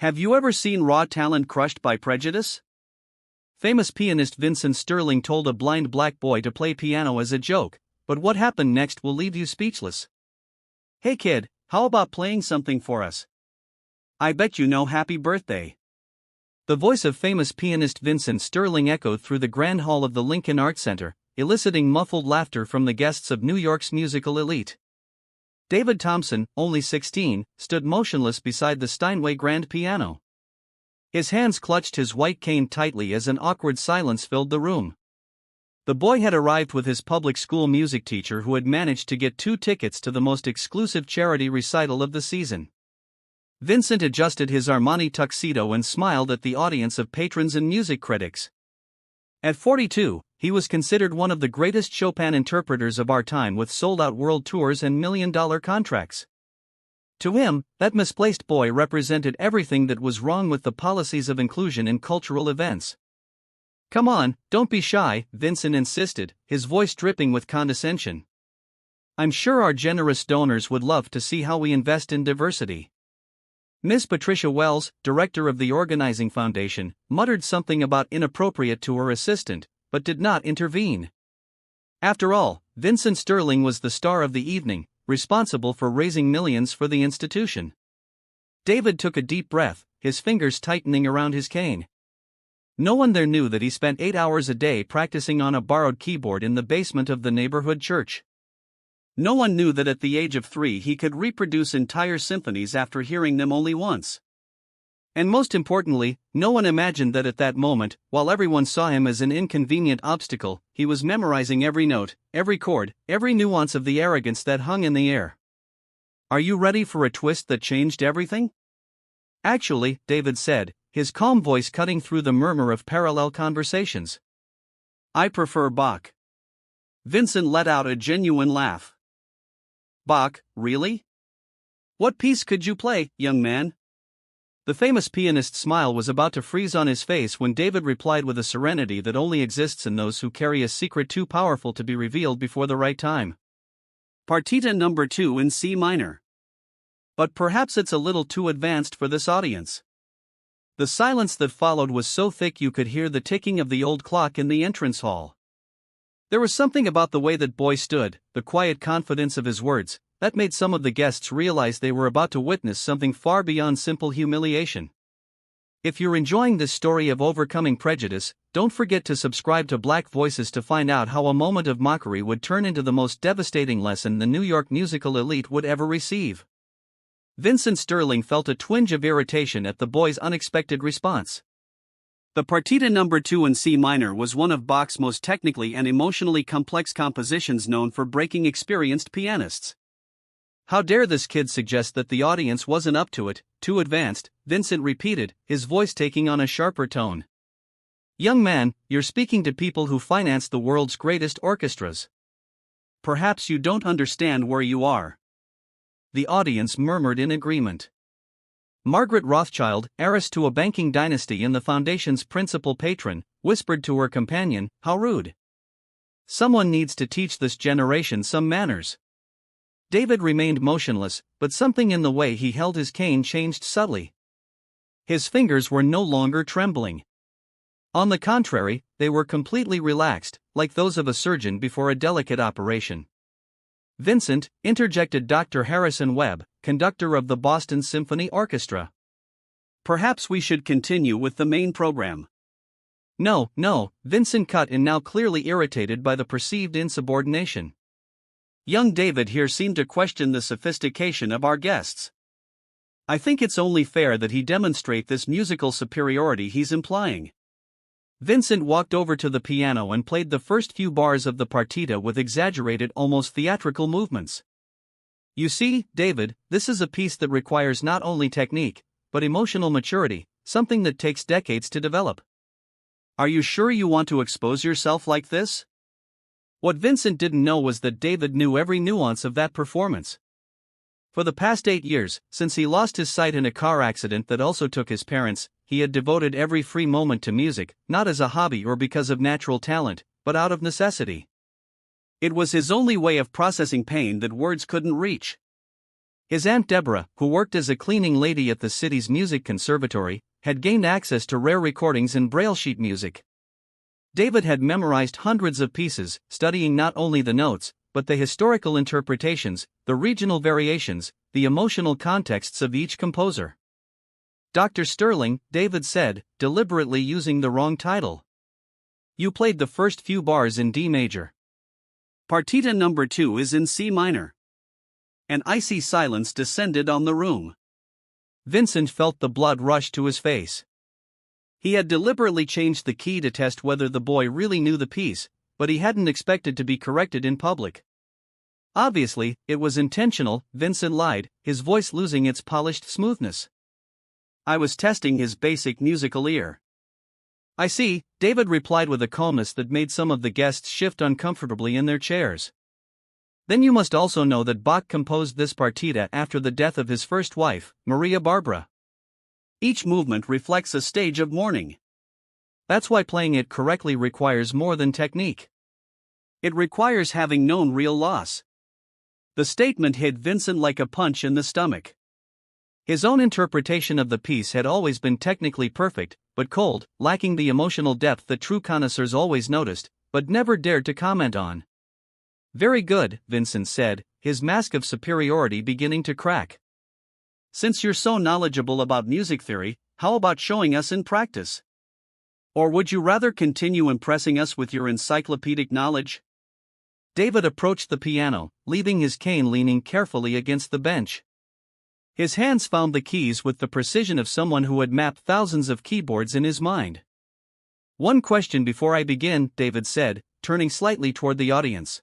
Have you ever seen raw talent crushed by prejudice? Famous pianist Vincent Sterling told a blind black boy to play piano as a joke, but what happened next will leave you speechless. "Hey kid, how about playing something for us? I bet you know Happy Birthday." The voice of famous pianist Vincent Sterling echoed through the grand hall of the Lincoln Arts Center, eliciting muffled laughter from the guests of New York's musical elite. David Thompson, only 16, stood motionless beside the Steinway grand piano. His hands clutched his white cane tightly as an awkward silence filled the room. The boy had arrived with his public school music teacher who had managed to get 2 tickets to the most exclusive charity recital of the season. Vincent adjusted his Armani tuxedo and smiled at the audience of patrons and music critics. At 42, he was considered one of the greatest Chopin interpreters of our time with sold-out world tours and million-dollar contracts. To him, that misplaced boy represented everything that was wrong with the policies of inclusion in cultural events. "Come on, don't be shy," Vincent insisted, his voice dripping with condescension. "I'm sure our generous donors would love to see how we invest in diversity." Miss Patricia Wells, director of the organizing foundation, muttered something about inappropriate to her assistant, but did not intervene. After all, Vincent Sterling was the star of the evening, responsible for raising millions for the institution. David took a deep breath, his fingers tightening around his cane. No one there knew that he spent 8 hours a day practicing on a borrowed keyboard in the basement of the neighborhood church. No one knew that at the age of 3 he could reproduce entire symphonies after hearing them only once. And most importantly, no one imagined that at that moment, while everyone saw him as an inconvenient obstacle, he was memorizing every note, every chord, every nuance of the arrogance that hung in the air. "Are you ready for a twist that changed everything?" "Actually," David said, his calm voice cutting through the murmur of parallel conversations, "I prefer Bach." Vincent let out a genuine laugh. "Bach, really? What piece could you play, young man?" The famous pianist's smile was about to freeze on his face when David replied with a serenity that only exists in those who carry a secret too powerful to be revealed before the right time. "Partita number 2 in C minor. But perhaps it's a little too advanced for this audience." The silence that followed was so thick you could hear the ticking of the old clock in the entrance hall. There was something about the way that boy stood, the quiet confidence of his words, that made some of the guests realize they were about to witness something far beyond simple humiliation. If you're enjoying this story of overcoming prejudice, don't forget to subscribe to Black Voices to find out how a moment of mockery would turn into the most devastating lesson the New York musical elite would ever receive. Vincent Sterling felt a twinge of irritation at the boy's unexpected response. The Partita number 2 in C minor was one of Bach's most technically and emotionally complex compositions, known for breaking experienced pianists. "How dare this kid suggest that the audience wasn't up to it, too advanced," Vincent repeated, his voice taking on a sharper tone. "Young man, you're speaking to people who finance the world's greatest orchestras. Perhaps you don't understand where you are." The audience murmured in agreement. Margaret Rothschild, heiress to a banking dynasty and the foundation's principal patron, whispered to her companion, "How rude. Someone needs to teach this generation some manners." David remained motionless, but something in the way he held his cane changed subtly. His fingers were no longer trembling. On the contrary, they were completely relaxed, like those of a surgeon before a delicate operation. "Vincent," interjected Dr. Harrison Webb, conductor of the Boston Symphony Orchestra, "perhaps we should continue with the main program." No, Vincent cut in, now clearly irritated by the perceived insubordination. Young David here seemed to question the sophistication of our guests. "I think it's only fair that he demonstrate this musical superiority he's implying." Vincent walked over to the piano and played the first few bars of the partita with exaggerated, almost theatrical movements. "You see, David, this is a piece that requires not only technique, but emotional maturity, something that takes decades to develop. Are you sure you want to expose yourself like this?" What Vincent didn't know was that David knew every nuance of that performance. For the past 8 years, since he lost his sight in a car accident that also took his parents, he had devoted every free moment to music, not as a hobby or because of natural talent, but out of necessity. It was his only way of processing pain that words couldn't reach. His Aunt Deborah, who worked as a cleaning lady at the city's music conservatory, had gained access to rare recordings and braille sheet music. David had memorized hundreds of pieces, studying not only the notes, but the historical interpretations, the regional variations, the emotional contexts of each composer. Dr. Sterling, David said, deliberately using the wrong title. You played the first few bars in D major. Partita number 2 is in C minor. An icy silence descended on the room. Vincent felt the blood rush to his face. He had deliberately changed the key to test whether the boy really knew the piece, but he hadn't expected to be corrected in public. Obviously, it was intentional, Vincent lied, his voice losing its polished smoothness. I was testing his basic musical ear. I see, David replied with a calmness that made some of the guests shift uncomfortably in their chairs. Then you must also know that Bach composed this partita after the death of his first wife, Maria Barbara. Each movement reflects a stage of mourning. That's why playing it correctly requires more than technique. It requires having known real loss. The statement hit Vincent like a punch in the stomach. His own interpretation of the piece had always been technically perfect, but cold, lacking the emotional depth that true connoisseurs always noticed, but never dared to comment on. Very good, Vincent said, his mask of superiority beginning to crack. Since you're so knowledgeable about music theory, how about showing us in practice? Or would you rather continue impressing us with your encyclopedic knowledge? David approached the piano, leaving his cane leaning carefully against the bench. His hands found the keys with the precision of someone who had mapped thousands of keyboards in his mind. One question before I begin, David said, turning slightly toward the audience.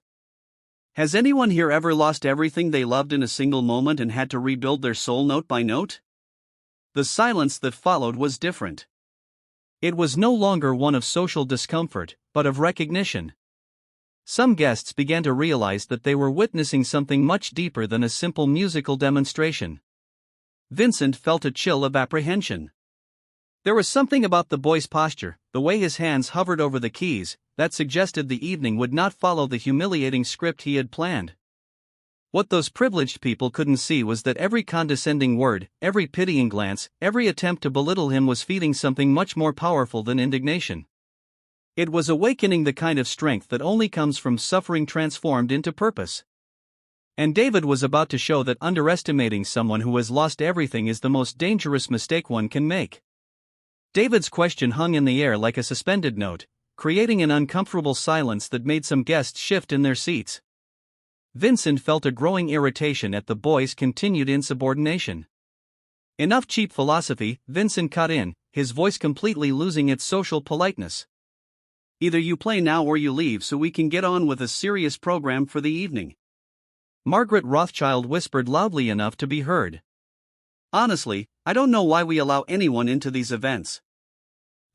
Has anyone here ever lost everything they loved in a single moment and had to rebuild their soul note by note? The silence that followed was different. It was no longer one of social discomfort, but of recognition. Some guests began to realize that they were witnessing something much deeper than a simple musical demonstration. Vincent felt a chill of apprehension. There was something about the boy's posture, the way his hands hovered over the keys, that suggested the evening would not follow the humiliating script he had planned. What those privileged people couldn't see was that every condescending word, every pitying glance, every attempt to belittle him was feeding something much more powerful than indignation. It was awakening the kind of strength that only comes from suffering transformed into purpose. And David was about to show that underestimating someone who has lost everything is the most dangerous mistake one can make. David's question hung in the air like a suspended note, creating an uncomfortable silence that made some guests shift in their seats. Vincent felt a growing irritation at the boy's continued insubordination. Enough cheap philosophy, Vincent cut in, his voice completely losing its social politeness. Either you play now or you leave so we can get on with a serious program for the evening. Margaret Rothschild whispered loudly enough to be heard. Honestly, I don't know why we allow anyone into these events.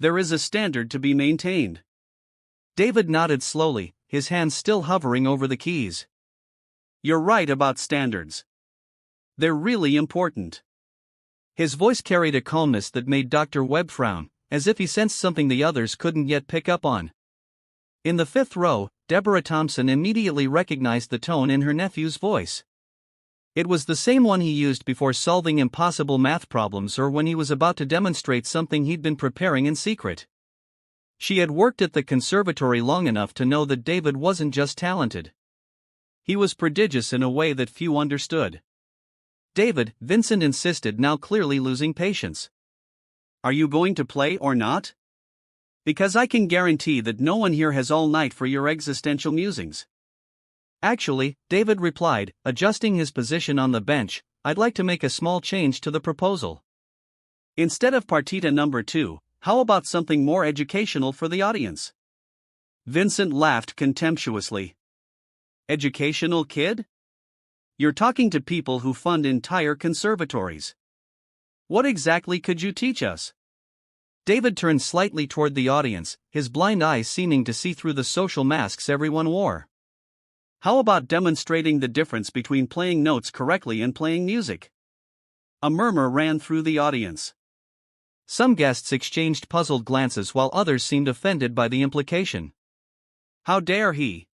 There is a standard to be maintained. David nodded slowly, his hands still hovering over the keys. You're right about standards. They're really important. His voice carried a calmness that made Dr. Webb frown, as if he sensed something the others couldn't yet pick up on. In the fifth row, Deborah Thompson immediately recognized the tone in her nephew's voice. It was the same one he used before solving impossible math problems or when he was about to demonstrate something he'd been preparing in secret. She had worked at the conservatory long enough to know that David wasn't just talented. He was prodigious in a way that few understood. David, Vincent insisted, now clearly losing patience. Are you going to play or not? Because I can guarantee that no one here has all night for your existential musings. Actually, David replied, adjusting his position on the bench, I'd like to make a small change to the proposal. Instead of partita number 2, how about something more educational for the audience? Vincent laughed contemptuously. Educational, kid? You're talking to people who fund entire conservatories. What exactly could you teach us? David turned slightly toward the audience, his blind eyes seeming to see through the social masks everyone wore. How about demonstrating the difference between playing notes correctly and playing music? A murmur ran through the audience. Some guests exchanged puzzled glances while others seemed offended by the implication. How dare he?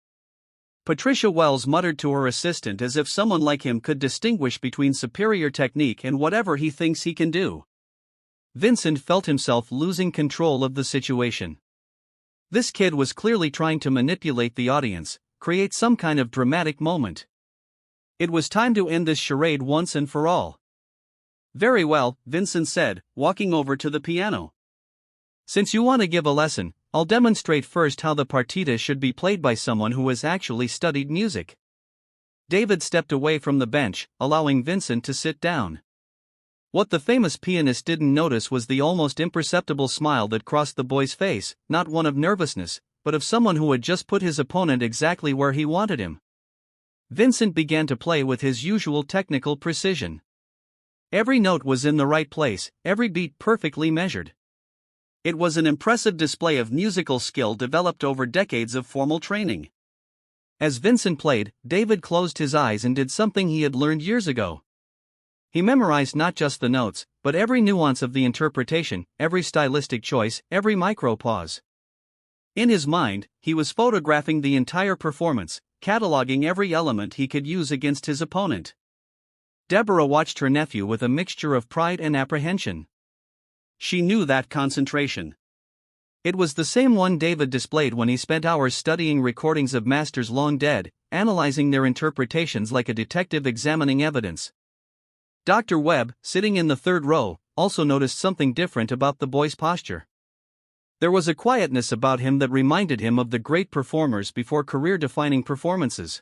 Patricia Wells muttered to her assistant as if someone like him could distinguish between superior technique and whatever he thinks he can do. Vincent felt himself losing control of the situation. This kid was clearly trying to manipulate the audience, create some kind of dramatic moment. It was time to end this charade once and for all. "Very well," Vincent said, walking over to the piano. "Since you want to give a lesson, I'll demonstrate first how the partita should be played by someone who has actually studied music." David stepped away from the bench, allowing Vincent to sit down. What the famous pianist didn't notice was the almost imperceptible smile that crossed the boy's face, not one of nervousness, but of someone who had just put his opponent exactly where he wanted him. Vincent began to play with his usual technical precision. Every note was in the right place, every beat perfectly measured. It was an impressive display of musical skill developed over decades of formal training. As Vincent played, David closed his eyes and did something he had learned years ago. He memorized not just the notes, but every nuance of the interpretation, every stylistic choice, every micro-pause. In his mind, he was photographing the entire performance, cataloging every element he could use against his opponent. Deborah watched her nephew with a mixture of pride and apprehension. She knew that concentration. It was the same one David displayed when he spent hours studying recordings of masters long dead, analyzing their interpretations like a detective examining evidence. Dr. Webb, sitting in the third row, also noticed something different about the boy's posture. There was a quietness about him that reminded him of the great performers before career-defining performances.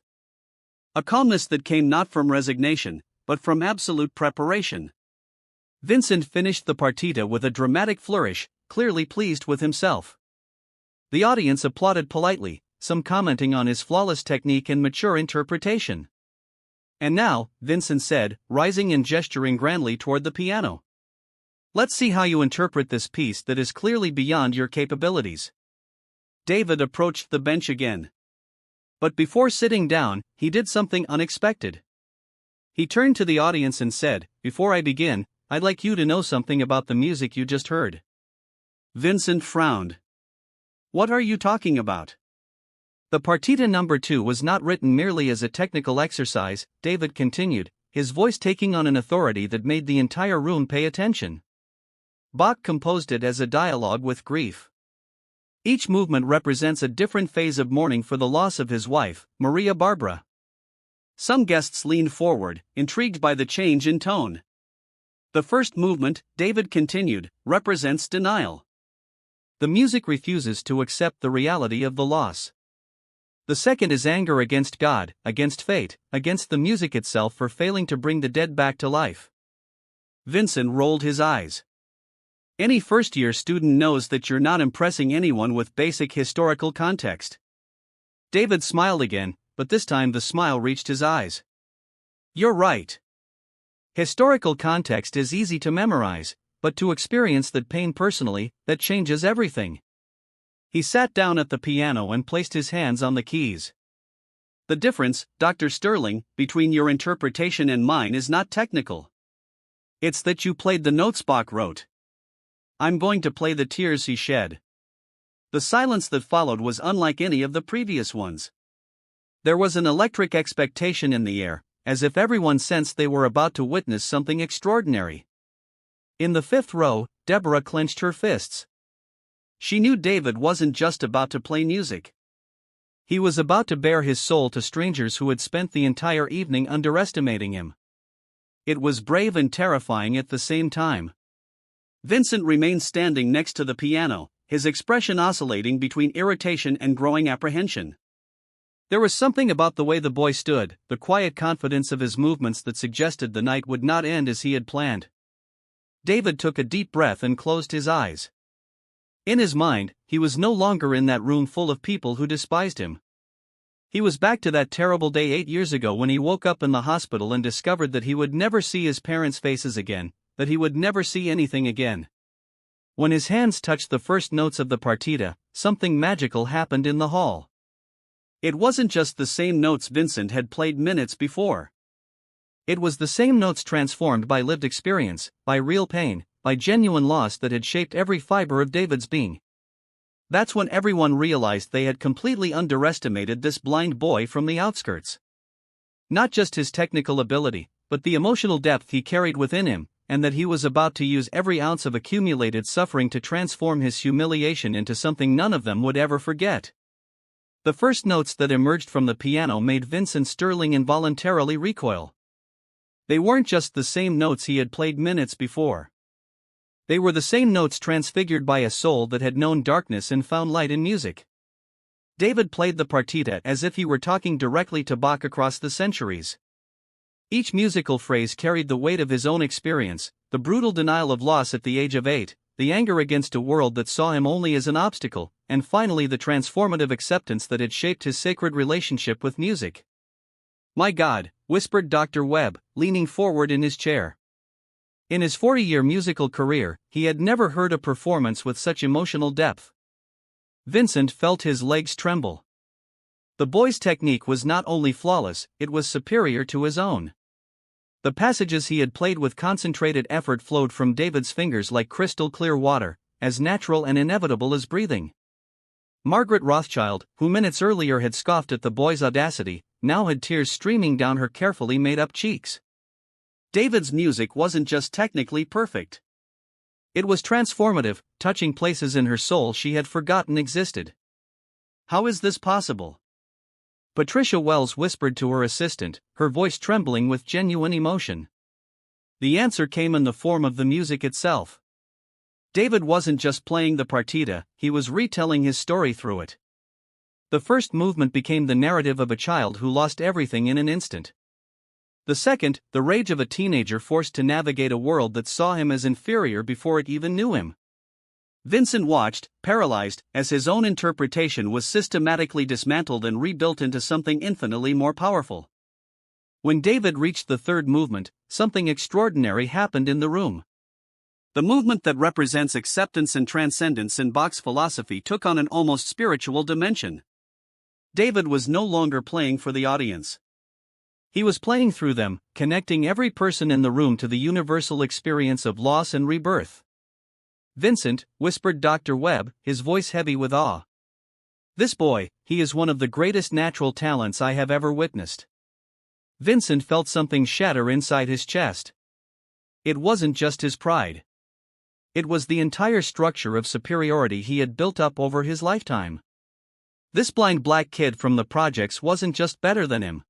A calmness that came not from resignation, but from absolute preparation. Vincent finished the partita with a dramatic flourish, clearly pleased with himself. The audience applauded politely, some commenting on his flawless technique and mature interpretation. "And now," Vincent said, rising and gesturing grandly toward the piano. "Let's see how you interpret this piece that is clearly beyond your capabilities." David approached the bench again. But before sitting down, he did something unexpected. He turned to the audience and said, "Before I begin, I'd like you to know something about the music you just heard." Vincent frowned. "What are you talking about?" "The partita number 2 was not written merely as a technical exercise," David continued, his voice taking on an authority that made the entire room pay attention. "Bach composed it as a dialogue with grief. Each movement represents a different phase of mourning for the loss of his wife, Maria Barbara." Some guests leaned forward, intrigued by the change in tone. "The first movement," David continued, "represents denial. The music refuses to accept the reality of the loss. The second is anger against God, against fate, against the music itself for failing to bring the dead back to life." Vincent rolled his eyes. Any first-year student knows that you're not impressing anyone with basic historical context. David smiled again, but this time the smile reached his eyes. "You're right. Historical context is easy to memorize, but to experience that pain personally, that changes everything." He sat down at the piano and placed his hands on the keys. "The difference, Dr. Sterling, between your interpretation and mine is not technical. It's that you played the notes Bach wrote. I'm going to play the tears he shed." The silence that followed was unlike any of the previous ones. There was an electric expectation in the air, as if everyone sensed they were about to witness something extraordinary. In the fifth row, Deborah clenched her fists. She knew David wasn't just about to play music. He was about to bare his soul to strangers who had spent the entire evening underestimating him. It was brave and terrifying at the same time. Vincent remained standing next to the piano, his expression oscillating between irritation and growing apprehension. There was something about the way the boy stood, the quiet confidence of his movements that suggested the night would not end as he had planned. David took a deep breath and closed his eyes. In his mind, he was no longer in that room full of people who despised him. He was back to that terrible day 8 years ago when he woke up in the hospital and discovered that he would never see his parents' faces again, that he would never see anything again. When his hands touched the first notes of the partita, something magical happened in the hall. It wasn't just the same notes Vincent had played minutes before. It was the same notes transformed by lived experience, by real pain, by genuine loss that had shaped every fiber of David's being. That's when everyone realized they had completely underestimated this blind boy from the outskirts. Not just his technical ability, but the emotional depth he carried within him, and that he was about to use every ounce of accumulated suffering to transform his humiliation into something none of them would ever forget. The first notes that emerged from the piano made Vincent Sterling involuntarily recoil. They weren't just the same notes he had played minutes before. They were the same notes transfigured by a soul that had known darkness and found light in music. David played the partita as if he were talking directly to Bach across the centuries. Each musical phrase carried the weight of his own experience, the brutal denial of loss at the age of 8, the anger against a world that saw him only as an obstacle, and finally the transformative acceptance that had shaped his sacred relationship with music. "My God," whispered Dr. Webb, leaning forward in his chair. In his 40-year musical career, he had never heard a performance with such emotional depth. Vincent felt his legs tremble. The boy's technique was not only flawless, it was superior to his own. The passages he had played with concentrated effort flowed from David's fingers like crystal clear water, as natural and inevitable as breathing. Margaret Rothschild, who minutes earlier had scoffed at the boy's audacity, now had tears streaming down her carefully made-up cheeks. David's music wasn't just technically perfect. It was transformative, touching places in her soul she had forgotten existed. "How is this possible?" Patricia Wells whispered to her assistant, her voice trembling with genuine emotion. The answer came in the form of the music itself. David wasn't just playing the partita, he was retelling his story through it. The first movement became the narrative of a child who lost everything in an instant. The second, the rage of a teenager forced to navigate a world that saw him as inferior before it even knew him. Vincent watched, paralyzed, as his own interpretation was systematically dismantled and rebuilt into something infinitely more powerful. When David reached the third movement, something extraordinary happened in the room. The movement that represents acceptance and transcendence in Bach's philosophy took on an almost spiritual dimension. David was no longer playing for the audience. He was playing through them, connecting every person in the room to the universal experience of loss and rebirth. "Vincent," whispered Dr. Webb, his voice heavy with awe. "This boy, he is one of the greatest natural talents I have ever witnessed." Vincent felt something shatter inside his chest. It wasn't just his pride. It was the entire structure of superiority he had built up over his lifetime. This blind black kid from the projects wasn't just better than him.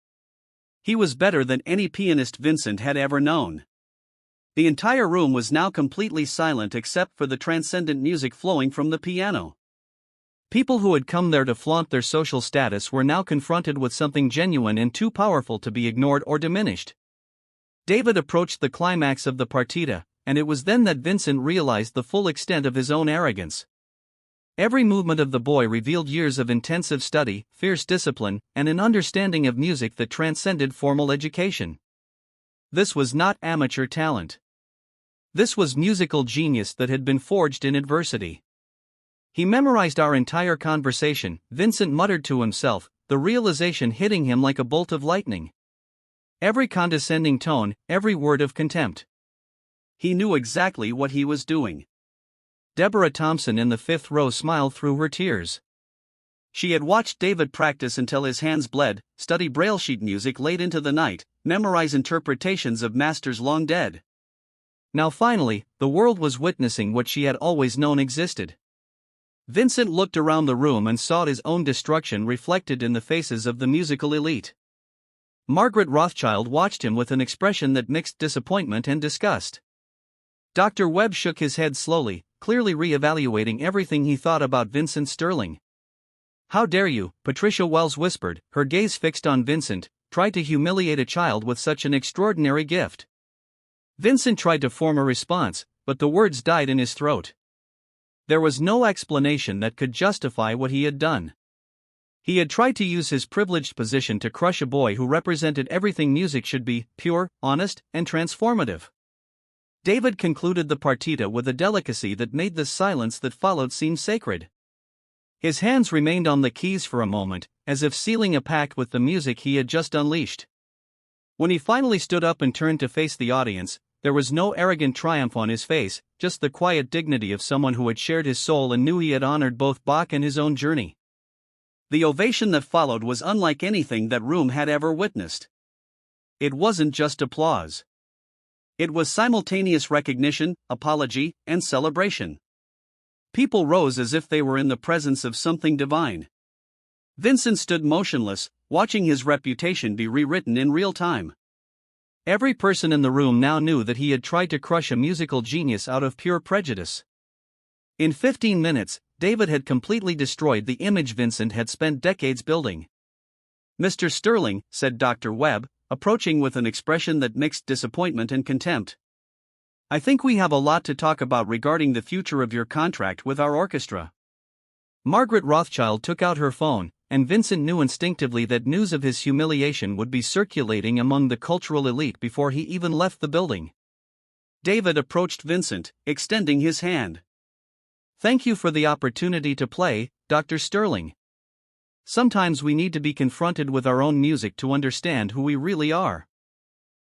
He was better than any pianist Vincent had ever known. The entire room was now completely silent except for the transcendent music flowing from the piano. People who had come there to flaunt their social status were now confronted with something genuine and too powerful to be ignored or diminished. David approached the climax of the partita, and it was then that Vincent realized the full extent of his own arrogance. Every movement of the boy revealed years of intensive study, fierce discipline, and an understanding of music that transcended formal education. This was not amateur talent. This was musical genius that had been forged in adversity. "He memorized our entire conversation," Vincent muttered to himself, the realization hitting him like a bolt of lightning. Every condescending tone, every word of contempt. He knew exactly what he was doing. Deborah Thompson in the fifth row smiled through her tears. She had watched David practice until his hands bled, study braille sheet music late into the night, memorize interpretations of masters long dead. Now finally, the world was witnessing what she had always known existed. Vincent looked around the room and saw his own destruction reflected in the faces of the musical elite. Margaret Rothschild watched him with an expression that mixed disappointment and disgust. Dr. Webb shook his head slowly, clearly re-evaluating everything he thought about Vincent Sterling. "How dare you," Patricia Wells whispered, her gaze fixed on Vincent, "try to humiliate a child with such an extraordinary gift." Vincent tried to form a response, but the words died in his throat. There was no explanation that could justify what he had done. He had tried to use his privileged position to crush a boy who represented everything music should be: pure, honest, and transformative. David concluded the partita with a delicacy that made the silence that followed seem sacred. His hands remained on the keys for a moment, as if sealing a pact with the music he had just unleashed. When he finally stood up and turned to face the audience, There was no arrogant triumph on his face, just the quiet dignity of someone who had shared his soul and knew he had honored both Bach and his own journey. The ovation that followed was unlike anything that room had ever witnessed. It wasn't just applause. It was simultaneous recognition, apology, and celebration. People rose as if they were in the presence of something divine. Vincent stood motionless, watching his reputation be rewritten in real time. Every person in the room now knew that he had tried to crush a musical genius out of pure prejudice. In 15 minutes, David had completely destroyed the image Vincent had spent decades building. "Mr. Sterling," said Dr. Webb, approaching with an expression that mixed disappointment and contempt, "I think we have a lot to talk about regarding the future of your contract with our orchestra." Margaret Rothschild took out her phone, and Vincent knew instinctively that news of his humiliation would be circulating among the cultural elite before he even left the building. David approached Vincent, extending his hand. "Thank you for the opportunity to play, Dr. Sterling. Sometimes we need to be confronted with our own music to understand who we really are."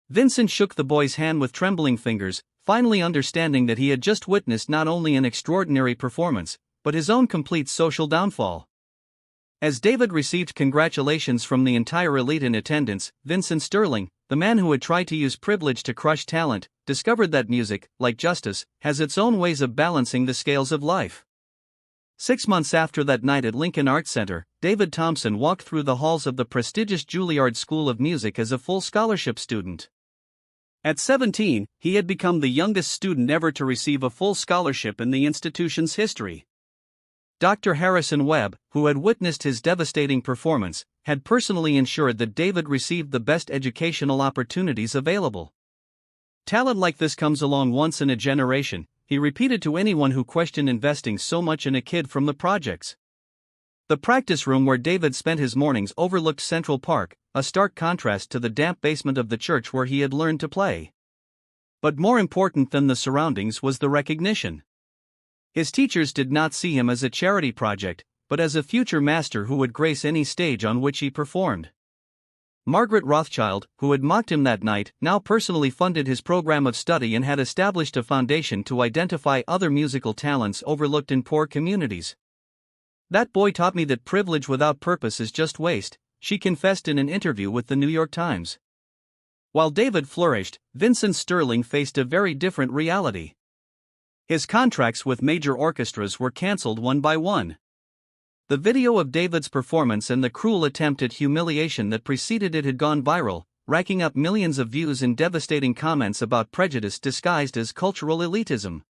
Vincent shook the boy's hand with trembling fingers, finally understanding that he had just witnessed not only an extraordinary performance, but his own complete social downfall. As David received congratulations from the entire elite in attendance, Vincent Sterling, the man who had tried to use privilege to crush talent, discovered that music, like justice, has its own ways of balancing the scales of life. 6 months after that night at Lincoln Arts Center, David Thompson walked through the halls of the prestigious Juilliard School of Music as a full scholarship student. At 17, he had become the youngest student ever to receive a full scholarship in the institution's history. Dr. Harrison Webb, who had witnessed his devastating performance, had personally ensured that David received the best educational opportunities available. "Talent like this comes along once in a generation," he repeated to anyone who questioned investing so much in a kid from the projects. The practice room where David spent his mornings overlooked Central Park, a stark contrast to the damp basement of the church where he had learned to play. But more important than the surroundings was the recognition. His teachers did not see him as a charity project, but as a future master who would grace any stage on which he performed. Margaret Rothschild, who had mocked him that night, now personally funded his program of study and had established a foundation to identify other musical talents overlooked in poor communities. "That boy taught me that privilege without purpose is just waste," she confessed in an interview with the New York Times. While David flourished, Vincent Sterling faced a very different reality. His contracts with major orchestras were cancelled one by one. The video of David's performance and the cruel attempt at humiliation that preceded it had gone viral, racking up millions of views and devastating comments about prejudice disguised as cultural elitism.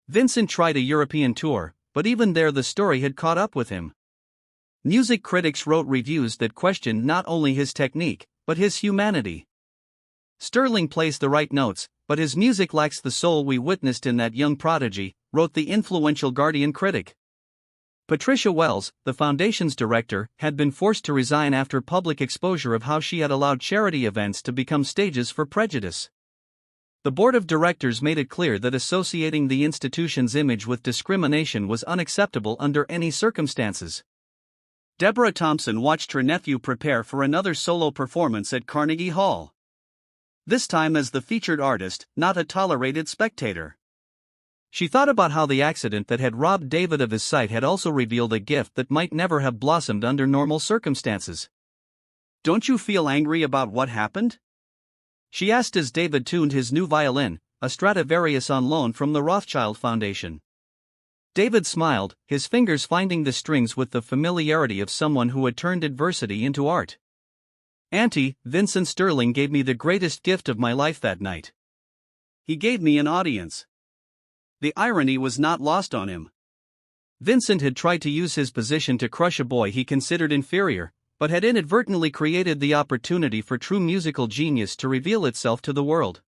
Vincent tried a European tour, but even there the story had caught up with him. Music critics wrote reviews that questioned not only his technique, but his humanity. "Sterling plays the right notes, but his music lacks the soul we witnessed in that young prodigy," wrote the influential Guardian critic. Patricia Wells, the foundation's director, had been forced to resign after public exposure of how she had allowed charity events to become stages for prejudice. The board of directors made it clear that associating the institution's image with discrimination was unacceptable under any circumstances. Deborah Thompson watched her nephew prepare for another solo performance at Carnegie Hall. This time as the featured artist, not a tolerated spectator. She thought about how the accident that had robbed David of his sight had also revealed a gift that might never have blossomed under normal circumstances. "Don't you feel angry about what happened?" she asked as David tuned his new violin, a Stradivarius on loan from the Rothschild Foundation. David smiled, his fingers finding the strings with the familiarity of someone who had turned adversity into art. "Auntie, Vincent Sterling gave me the greatest gift of my life that night. He gave me an audience." The irony was not lost on him. Vincent had tried to use his position to crush a boy he considered inferior, but had inadvertently created the opportunity for true musical genius to reveal itself to the world.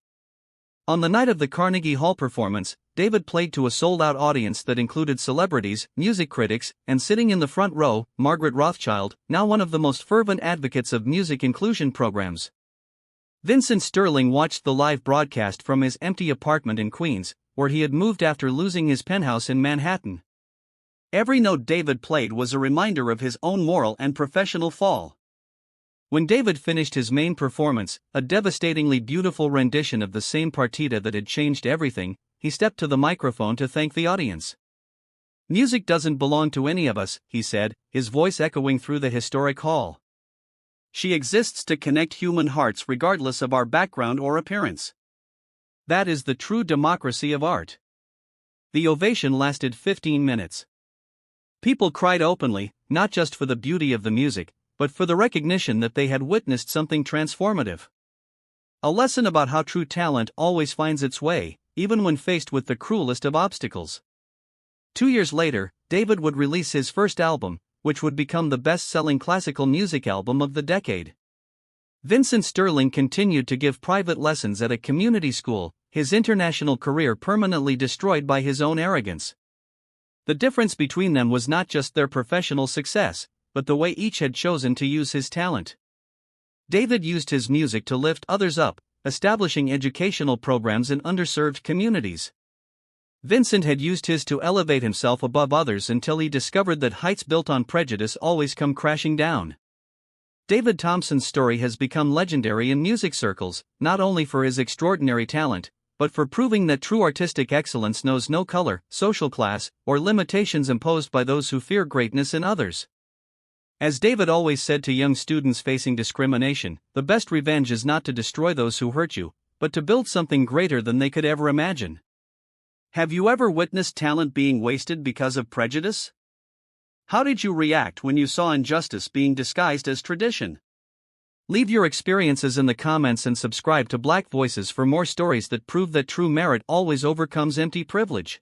On the night of the Carnegie Hall performance, David played to a sold-out audience that included celebrities, music critics, and sitting in the front row, Margaret Rothschild, now one of the most fervent advocates of music inclusion programs. Vincent Sterling watched the live broadcast from his empty apartment in Queens, where he had moved after losing his penthouse in Manhattan. Every note David played was a reminder of his own moral and professional fall. When David finished his main performance, a devastatingly beautiful rendition of the same partita that had changed everything, he stepped to the microphone to thank the audience. "Music doesn't belong to any of us," he said, his voice echoing through the historic hall. "She exists to connect human hearts regardless of our background or appearance. That is the true democracy of art." The ovation lasted 15 minutes. People cried openly, not just for the beauty of the music, but for the recognition that they had witnessed something transformative. A lesson about how true talent always finds its way, even when faced with the cruelest of obstacles. 2 years later, David would release his first album, which would become the best-selling classical music album of the decade. Vincent Sterling continued to give private lessons at a community school, his international career permanently destroyed by his own arrogance. The difference between them was not just their professional success, but the way each had chosen to use his talent. David used his music to lift others up, establishing educational programs in underserved communities. Vincent had used his to elevate himself above others until he discovered that heights built on prejudice always come crashing down. David Thompson's story has become legendary in music circles, not only for his extraordinary talent, but for proving that true artistic excellence knows no color, social class, or limitations imposed by those who fear greatness in others. As David always said to young students facing discrimination, the best revenge is not to destroy those who hurt you, but to build something greater than they could ever imagine. Have you ever witnessed talent being wasted because of prejudice? How did you react when you saw injustice being disguised as tradition? Leave your experiences in the comments and subscribe to Black Voices for more stories that prove that true merit always overcomes empty privilege.